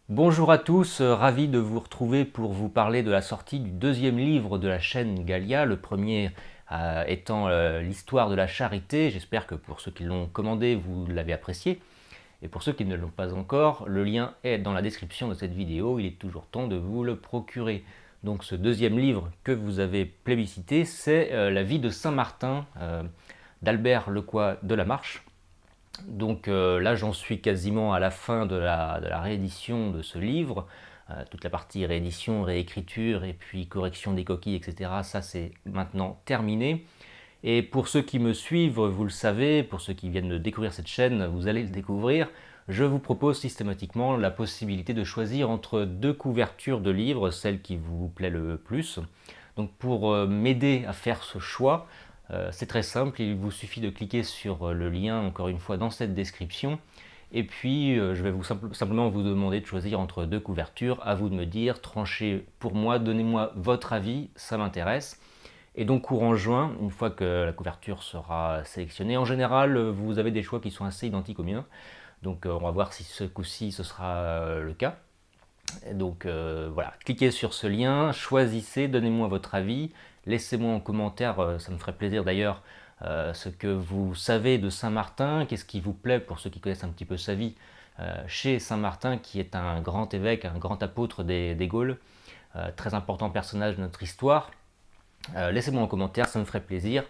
Bonjour à tous, ravi de vous retrouver pour vous parler de la sortie du deuxième livre de la chaîne Gallia, le premier étant l'histoire de la charité. J'espère que pour ceux qui l'ont commandé, vous l'avez apprécié. Et pour ceux qui ne l'ont pas encore, le lien est dans la description de cette vidéo, il est toujours temps de vous le procurer. Donc ce deuxième livre que vous avez plébiscité, c'est La vie de Saint Martin d'Albert Lecoy de la Marche. Donc là, j'en suis quasiment à la fin de la réédition de ce livre. Toute la partie réédition, réécriture et puis correction des coquilles, etc. Ça, c'est maintenant terminé. Et pour ceux qui me suivent, vous le savez, pour ceux qui viennent de découvrir cette chaîne, vous allez le découvrir, je vous propose systématiquement la possibilité de choisir entre deux couvertures de livres, celle qui vous plaît le plus. Donc pour m'aider à faire ce choix, c'est très simple, il vous suffit de cliquer sur le lien, encore une fois, dans cette description. Et puis, je vais simplement vous demander de choisir entre deux couvertures. À vous de me dire, tranchez pour moi, donnez-moi votre avis, ça m'intéresse. Et donc, courant juin, une fois que la couverture sera sélectionnée, en général, vous avez des choix qui sont assez identiques aux miens. Donc, on va voir si ce coup-ci, ce sera le cas. Et donc voilà, cliquez sur ce lien, choisissez, donnez-moi votre avis, laissez-moi en commentaire, ça me ferait plaisir d'ailleurs, ce que vous savez de Saint-Martin, qu'est-ce qui vous plaît pour ceux qui connaissent un petit peu sa vie chez Saint-Martin, qui est un grand évêque, un grand apôtre des Gaules, très important personnage de notre histoire. Laissez-moi en commentaire, ça me ferait plaisir.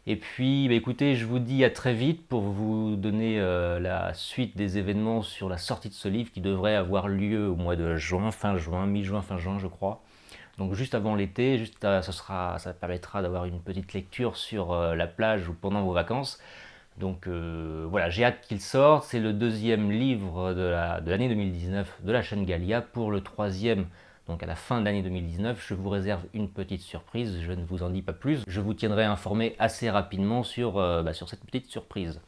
Et puis, bah, écoutez, je vous dis à très vite pour vous donner la suite des événements sur la sortie de ce livre qui devrait avoir lieu au mois de juin, fin juin, mi-juin, fin juin, je crois. Donc juste avant l'été, ça permettra d'avoir une petite lecture sur la plage ou pendant vos vacances. Donc voilà, j'ai hâte qu'il sorte. C'est le deuxième livre de l'année 2019 de la chaîne Gallia. Pour le troisième, donc à la fin de l'année 2019, je vous réserve une petite surprise. Je ne vous en dis pas plus. Je vous tiendrai informé assez rapidement sur cette petite surprise.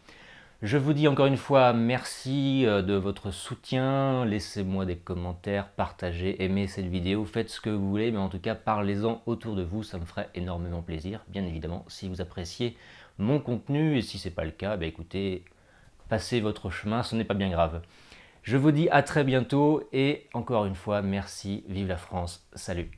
Je vous dis encore une fois merci de votre soutien. Laissez-moi des commentaires, partagez, aimez cette vidéo, faites ce que vous voulez, mais en tout cas parlez-en autour de vous, ça me ferait énormément plaisir, bien évidemment, si vous appréciez mon contenu, et si ce n'est pas le cas, bah écoutez, passez votre chemin, ce n'est pas bien grave. Je vous dis à très bientôt, et encore une fois, merci, vive la France, salut.